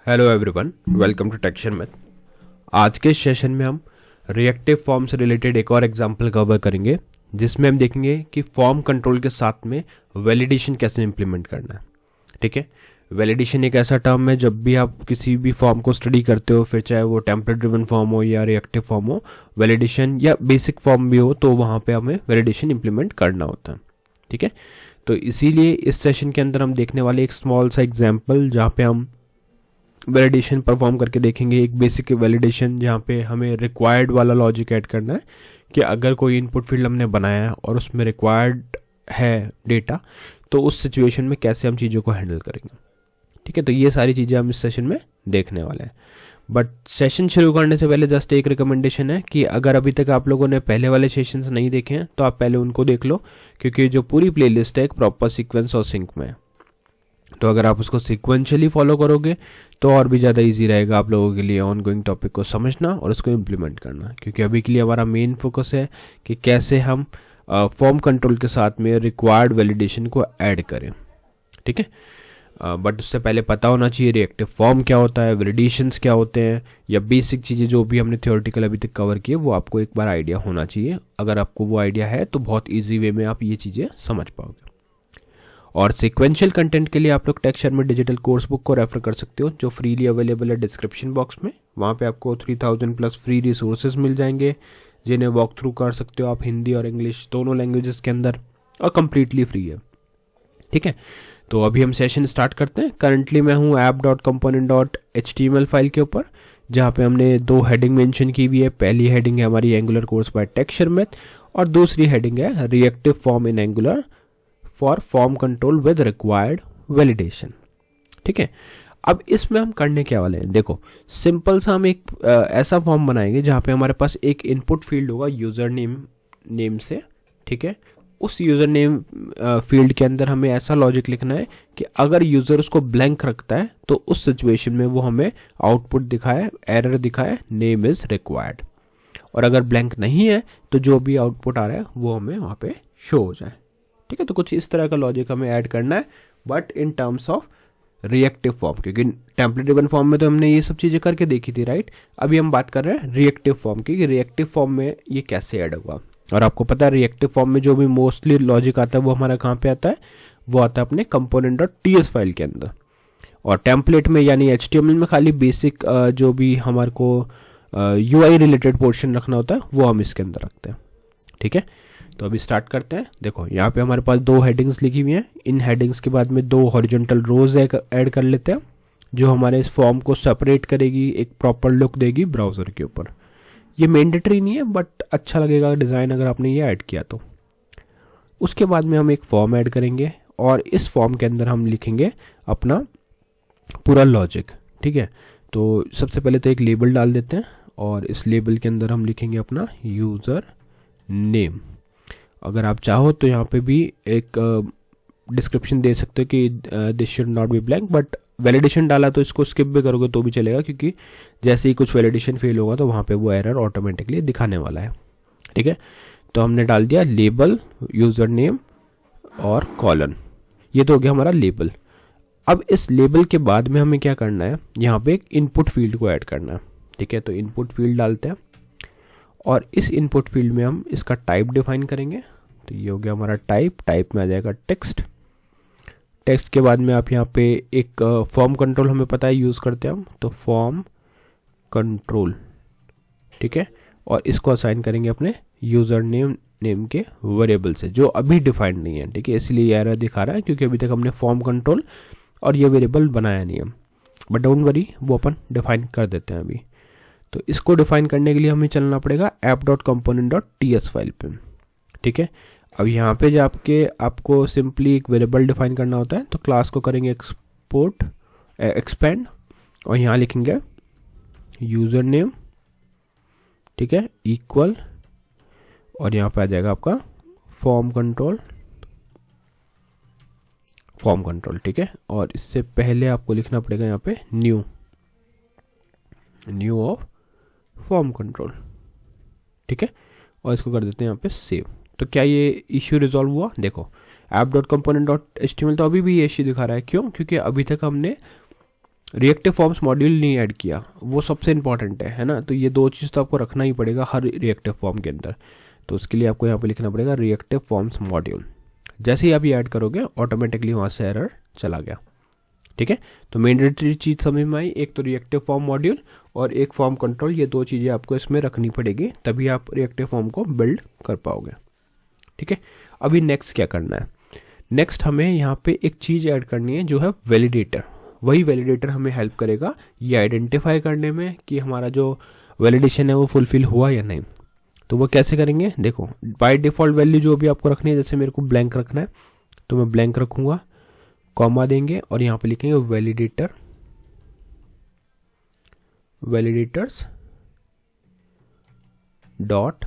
Hello everyone, welcome to Tection math. आज के session में हम रिएक्टिव फॉर्म से रिलेटेड एक और एग्जांपल कवर करेंगे, जिसमें हम देखेंगे कि फॉर्म कंट्रोल के साथ में वैलिडेशन कैसे इंप्लीमेंट करना है। ठीक है, वैलिडेशन एक ऐसा टर्म है, जब भी आप किसी भी फॉर्म को स्टडी करते हो, फिर चाहे वो टेम्पलेट ड्रिवन फॉर्म हो या रिएक्टिव फॉर्म हो, वैलिडेशन या बेसिक फॉर्म भी हो, तो वहाँ पे हमें वैलिडेशन इंप्लीमेंट करना होता है। ठीक है, तो इसीलिए इस सेशन के अंदर हम देखने वाले एक स्मॉल सा एग्जाम्पल, जहाँ पे हम वैलिडेशन परफॉर्म करके देखेंगे। एक बेसिक वैलिडेशन जहाँ पे हमें रिक्वायर्ड वाला लॉजिक ऐड करना है कि अगर कोई इनपुट फील्ड हमने बनाया है और उसमें रिक्वायर्ड है डेटा, तो उस सिचुएशन में कैसे हम चीज़ों को हैंडल करेंगे। ठीक है, तो ये सारी चीज़ें हम इस सेशन में देखने वाले हैं। बट सेशन शुरू करने से पहले जस्ट एक रिकमेंडेशन है कि अगर अभी तक आप लोगों ने पहले वाले सेशंस नहीं देखे हैं तो आप पहले उनको देख लो, क्योंकि जो पूरी प्लेलिस्ट है एक प्रॉपर सीक्वेंस और सिंक में है। तो अगर आप उसको सीक्वेंशियली फॉलो करोगे तो और भी ज़्यादा इजी रहेगा आप लोगों के लिए ऑन गोइंग टॉपिक को समझना और उसको इम्प्लीमेंट करना, क्योंकि अभी के लिए हमारा मेन फोकस है कि कैसे हम फॉर्म कंट्रोल के साथ में रिक्वायर्ड वैलिडेशन को ऐड करें। ठीक है, बट उससे पहले पता होना चाहिए रिएक्टिव फॉर्म क्या होता है, वैलिडेशंस क्या होते हैं, या बेसिक चीज़ें जो भी हमने थ्योरेटिकल अभी तक कवर किए वो आपको एक बार आइडिया होना चाहिए। अगर आपको वो आइडिया है तो बहुत ईजी वे में आप ये चीज़ें समझ पाओगे। और सीक्वेंशियल कंटेंट के लिए आप लोग टेक्शन में डिजिटल कोर्स बुक को रेफर कर सकते हो, जो फ्रीली अवेलेबल है डिस्क्रिप्शन बॉक्स में। वहाँ पे आपको 3000 प्लस फ्री रिसोर्सेज मिल जाएंगे, जिन्हें वॉक थ्रू कर सकते हो आप हिंदी और इंग्लिश दोनों लैंग्वेजेस के अंदर, और कम्प्लीटली फ्री है। ठीक है, तो अभी हम सेशन स्टार्ट करते हैं। करंटली मैं हूँ app.component.html फाइल के ऊपर, जहाँ पे हमने दो हेडिंग मेंशन की हुई है। पहली हेडिंग है हमारी Angular course by texture math, और दूसरी हेडिंग है reactive form in Angular for form control with required validation. ठीक है, अब इसमें हम करने क्या वाले हैं, देखो सिंपल सा हम एक ऐसा फॉर्म बनाएंगे जहाँ पे हमारे पास एक इनपुट फील्ड होगा यूजर नेम से। ठीक है, उस यूजर नेम फील्ड के अंदर हमें ऐसा लॉजिक लिखना है कि अगर यूजर उसको ब्लैंक रखता है तो उस सिचुएशन में वो हमें आउटपुट दिखाए, एरर दिखाए, नेम इज रिक्वायर्ड। और अगर ब्लैंक नहीं है तो जो भी आउटपुट आ रहा है वो हमें वहाँ पे शो हो जाए। ठीक है, तो कुछ इस तरह का लॉजिक हमें ऐड करना है, but in terms of reactive form, क्योंकि टेम्पलेट ड्रिवन फॉर्म में तो हमने ये सब चीज़ें करके देखी थी, राइट। अभी हम बात कर रहे हैं रिएक्टिव फॉर्म की, कि रिएक्टिव फॉर्म में ये कैसे ऐड होगा। और आपको पता है रिएक्टिव फॉर्म में जो भी मोस्टली लॉजिक आता है वो हमारा कहाँ पे आता है, वो आता है अपने component.ts फाइल के अंदर। और टेम्पलेट में यानी HTML में खाली बेसिक जो भी हमारे को UI रिलेटेड पोर्शन रखना होता है वो हम इसके अंदर रखते हैं। ठीक है, तो अभी स्टार्ट करते हैं। देखो यहाँ पे हमारे पास दो हेडिंग्स लिखी हुई हैं। इन हेडिंग्स के बाद में दो हॉरिजॉन्टल रोज ऐड कर लेते हैं, जो हमारे इस फॉर्म को सेपरेट करेगी, एक प्रॉपर लुक देगी ब्राउजर के ऊपर। ये मैंडेटरी नहीं है, बट अच्छा लगेगा डिज़ाइन अगर आपने ये ऐड किया तो। उसके बाद में हम एक फॉर्म ऐड करेंगे, और इस फॉर्म के अंदर हम लिखेंगे अपना पूरा लॉजिक। ठीक है, तो सबसे पहले तो एक लेबल डाल देते हैं, और इस लेबल के अंदर हम लिखेंगे अपना यूज़र नेम। अगर आप चाहो तो यहाँ पे भी एक डिस्क्रिप्शन दे सकते हो कि this should not be blank, but validation डाला तो इसको स्किप भी करोगे तो भी चलेगा, क्योंकि जैसे ही कुछ वैलिडेशन फेल होगा तो वहाँ पे वो एरर ऑटोमेटिकली दिखाने वाला है। ठीक है, तो हमने डाल दिया लेबल, यूज़र नेम और कॉलन। ये तो हो गया हमारा लेबल। अब इस लेबल के बाद में हमें क्या करना है, यहाँ पे एक इनपुट फील्ड को ऐड करना है। ठीक है, तो इनपुट फील्ड डालते हैं, और इस इनपुट फील्ड में हम इसका टाइप डिफाइन करेंगे। तो ये हो गया हमारा टाइप में आ जाएगा टेक्स्ट। टेक्स्ट के बाद में आप यहाँ पे एक फॉर्म कंट्रोल हमें पता है यूज़ करते हैं हम, तो फॉर्म कंट्रोल। ठीक है, और इसको असाइन करेंगे अपने यूज़र नेम के वेरिएबल से, जो अभी डिफाइंड नहीं है। ठीक है, इसलिए एरर दिखा रहा है, क्योंकि अभी तक हमने फॉर्म कंट्रोल और ये वेरिएबल बनाया नहीं है। बट डोंट वरी, वो अपन डिफाइन कर देते हैं अभी। तो इसको डिफाइन करने के लिए हमें चलना पड़ेगा app.component.ts फाइल पे। ठीक है, अब यहाँ पे जो आपको सिंपली एक वेरिएबल डिफाइन करना होता है, तो क्लास को करेंगे एक्सपेंड, और यहाँ लिखेंगे यूज़र नेम। ठीक है, इक्वल, और यहाँ पे आ जाएगा आपका फॉर्म कंट्रोल। ठीक है, और इससे पहले आपको लिखना पड़ेगा यहाँ पे न्यू ऑफ फॉर्म कंट्रोल। ठीक है, और इसको कर देते हैं यहाँ पे सेव। तो क्या ये इश्यू रिजॉल्व हुआ? देखो app.component.html तो अभी भी ये इश्यू दिखा रहा है। क्यों? क्योंकि अभी तक हमने रिएक्टिव फॉर्म्स मॉड्यूल नहीं ऐड किया, वो सबसे इंपॉर्टेंट है ना। तो ये दो चीज़ तो आपको रखना ही पड़ेगा हर रिएक्टिव फॉर्म के अंदर। तो उसके लिए आपको यहाँ पे लिखना पड़ेगा रिएक्टिव फॉर्म्स मॉड्यूल। जैसे ही आप ये ऐड करोगे ऑटोमेटिकली वहाँ से एरर चला गया। ठीक है, तो मैंडेटरी चीज़ समझ में आई, एक तो रिएक्टिव फॉर्म मॉड्यूल और एक फॉर्म कंट्रोल, ये दो चीज़ें आपको इसमें रखनी पड़ेगी, तभी आप रिएक्टिव फॉर्म को बिल्ड कर पाओगे। ठीक है, अभी नेक्स्ट क्या करना है, नेक्स्ट हमें यहाँ पे एक चीज़ ऐड करनी है जो है वैलिडेटर। वही वैलिडेटर हमें हेल्प करेगा ये आइडेंटिफाई करने में कि हमारा जो वैलिडेशन है वो फुलफिल हुआ या नहीं। तो वो कैसे करेंगे, देखो बाय डिफ़ॉल्ट वैल्यू जो भी आपको रखनी है, जैसे मेरे को ब्लैंक रखना है तो मैं ब्लैंक रखूँगा, कॉमा देंगे और यहाँ पे लिखेंगे वैलिडेटर, वैलिडेटर्स डॉट।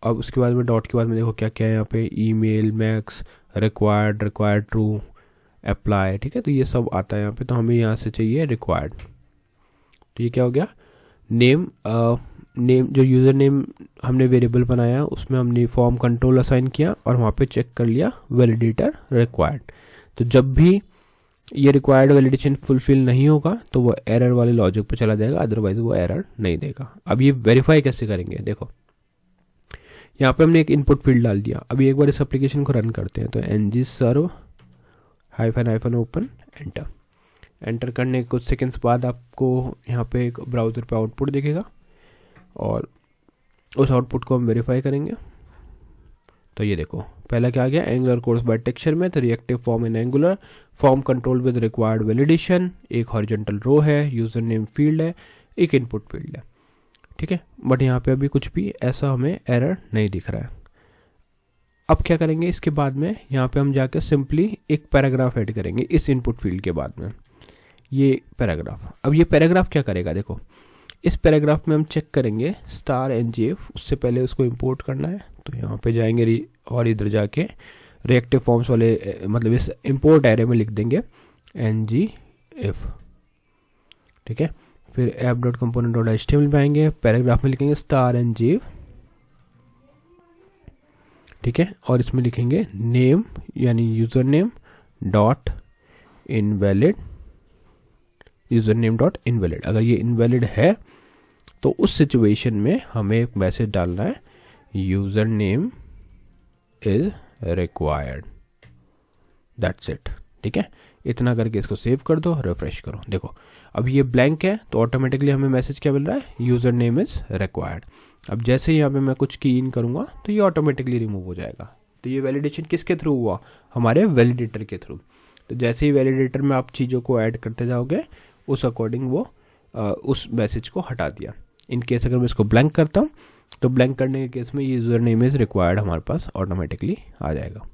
अब उसके बाद में डॉट के बाद में देखो क्या क्या है यहाँ पे, email, max, required, required true, apply. ठीक है, तो ये सब आता है यहाँ पे, तो हमें यहाँ से चाहिए रिक्वायर्ड। तो ये क्या हो गया, नेम, नेम जो यूज़र नेम हमने वेरिएबल बनाया उसमें हमने फॉर्म कंट्रोल असाइन किया और वहाँ पे चेक कर लिया वैलिडेटर रिक्वायर्ड। तो जब भी ये रिक्वायर्ड वैलिडेशन फुलफिल नहीं होगा तो वो एरर वाले लॉजिक पे चला जाएगा, अदरवाइज वो एरर नहीं देगा। अब ये वेरीफाई कैसे करेंगे, देखो यहाँ पे हमने एक इनपुट फील्ड डाल दिया। अभी एक बार इस एप्लीकेशन को रन करते हैं, तो ng serve --- open, enter. Enter करने के कुछ सेकंड्स बाद आपको यहाँ पे एक ब्राउज़र पे आउटपुट दिखेगा और उस आउटपुट को हम वेरीफाई करेंगे। तो ये देखो पहला क्या आ गया, एंगुलर कोर्स बाय टेक्सचर में, तो reactive form in angular, form control with required validation, एक हॉरिजॉन्टल रो है, यूजर नेम फील्ड है, एक इनपुट फील्ड है। ठीक है, बट यहाँ पे अभी कुछ भी ऐसा हमें एरर नहीं दिख रहा है। अब क्या करेंगे, इसके बाद में यहाँ पे हम जाकर सिंपली एक पैराग्राफ ऐड करेंगे इस इनपुट फील्ड के बाद में, ये पैराग्राफ। अब ये पैराग्राफ क्या करेगा, देखो इस पैराग्राफ में हम चेक करेंगे *ngf, उससे पहले उसको इंपोर्ट करना है। तो यहाँ पे जाएंगे और इधर जाके रिएक्टिव फॉर्म्स वाले मतलब इस इंपोर्ट एरे में लिख देंगे ngf। ठीक है, फिर app.component.html में आएंगे, पैराग्राफ में लिखेंगे *ngf। ठीक है, और इसमें लिखेंगे नेम यानी user name dot invalid, user name dot invalid. अगर ये इनवैलिड है तो उस सिचुएशन में हमें एक मैसेज डालना है user name is required, that's it. ठीक है, इतना करके इसको सेव कर दो, रिफ्रेश करो। देखो अब ये ब्लैंक है तो ऑटोमेटिकली हमें मैसेज क्या मिल रहा है, यूजर नेम इज रिक्वायर्ड। अब जैसे ही यहाँ पे मैं कुछ की इन करूँगा तो ये ऑटोमेटिकली रिमूव हो जाएगा। तो ये वैलिडेशन किसके थ्रू हुआ, हमारे वैलिडेटर के थ्रू। तो जैसे ही वैलिडेटर में आप चीज़ों को ऐड करते जाओगे उस अकॉर्डिंग वो उस मैसेज को हटा दिया। इन केस अगर मैं इसको ब्लैंक करता हूँ तो ब्लैंक करने के केस में यूजर नेम इज रिक्वायर्ड हमारे पास ऑटोमेटिकली आ जाएगा।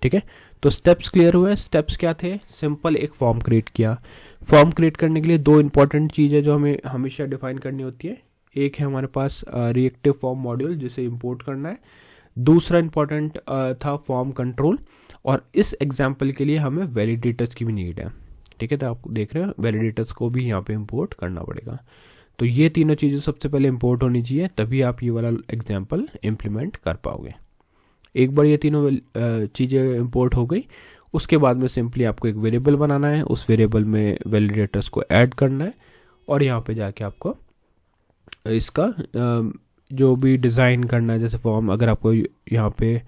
ठीक है, तो स्टेप्स क्लियर हुए। स्टेप्स क्या थे, सिंपल एक फॉर्म क्रिएट किया। फॉर्म क्रिएट करने के लिए दो इंपॉर्टेंट चीज़ें जो हमें हमेशा डिफाइन करनी होती है, एक है हमारे पास रिएक्टिव फॉर्म मॉड्यूल जिसे इंपोर्ट करना है, दूसरा इंपॉर्टेंट था फॉर्म कंट्रोल, और इस एग्जाम्पल के लिए हमें वैलिडेटर्स की भी नीड है। ठीक है, तो आप देख रहे हो वैलिडेटर्स को भी यहाँ पे इंपोर्ट करना पड़ेगा। तो ये तीनों चीज़ें सबसे पहले इंपोर्ट होनी चाहिए, तभी आप ये वाला एग्जाम्पल इम्प्लीमेंट कर पाओगे। एक बार ये तीनों चीज़ें इंपोर्ट हो गई, उसके बाद में सिंपली आपको एक वेरिएबल बनाना है, उस वेरिएबल में वैलिडेटर्स को ऐड करना है और यहाँ पे जाके आपको इसका जो भी डिज़ाइन करना है, जैसे फॉर्म अगर आपको यहाँ पे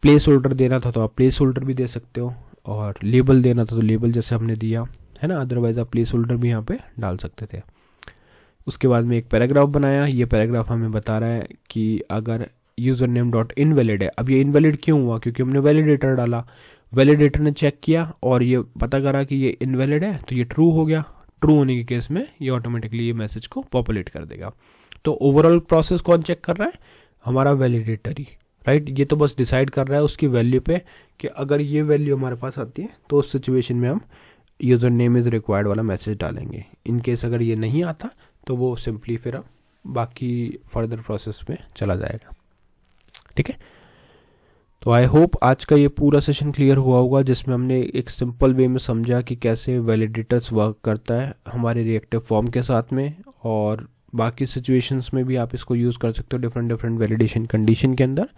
प्लेस होल्डर देना था तो आप प्लेस होल्डर भी दे सकते हो, और लेबल देना था तो लेबल जैसे हमने दिया है ना, अदरवाइज आप प्लेस होल्डर भी यहाँ पे डाल सकते थे। उसके बाद में एक पैराग्राफ बनाया, ये पैराग्राफ हमें बता रहा है कि अगर यूजर नेम डॉट इनवैलिड है। अब ये इनवैलिड क्यों हुआ, क्योंकि हमने वैलिडेटर डाला, वैलिडेटर ने चेक किया और ये पता करा कि ये इनवैलिड है, तो ये ट्रू हो गया। ट्रू होने के केस में ये ऑटोमेटिकली ये मैसेज को पॉपुलेट कर देगा। तो ओवरऑल प्रोसेस कौन चेक कर रहा है, हमारा वैलिडेटर ही, राइट। ये तो बस डिसाइड कर रहा है उसकी वैल्यू पे कि अगर ये वैल्यू हमारे पास आती है तो उस सिचुएशन में हम यूजर नेम इज रिक्वायर्ड वाला मैसेज डालेंगे। इन केस अगर ये नहीं आता तो वो सिंपली फिर बाकी फर्दर प्रोसेस में चला जाएगा। ठीक है, तो आई होप आज का ये पूरा सेशन क्लियर हुआ होगा, जिसमें हमने एक सिंपल वे में समझा कि कैसे वैलिडेटर्स वर्क करता है हमारे रिएक्टिव फॉर्म के साथ में, और बाकी सिचुएशंस में भी आप इसको यूज़ कर सकते हो डिफरेंट वैलिडेशन कंडीशन के अंदर।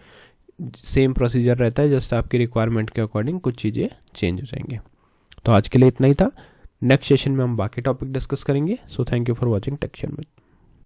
सेम प्रोसीजर रहता है, जस्ट आपकी रिक्वायरमेंट के अकॉर्डिंग कुछ चीज़ें चेंज हो जाएंगे। तो आज के लिए इतना ही था। नेक्स्ट सेशन में हम बाकी टॉपिक डिस्कस करेंगे। So thank you for watching Tection with.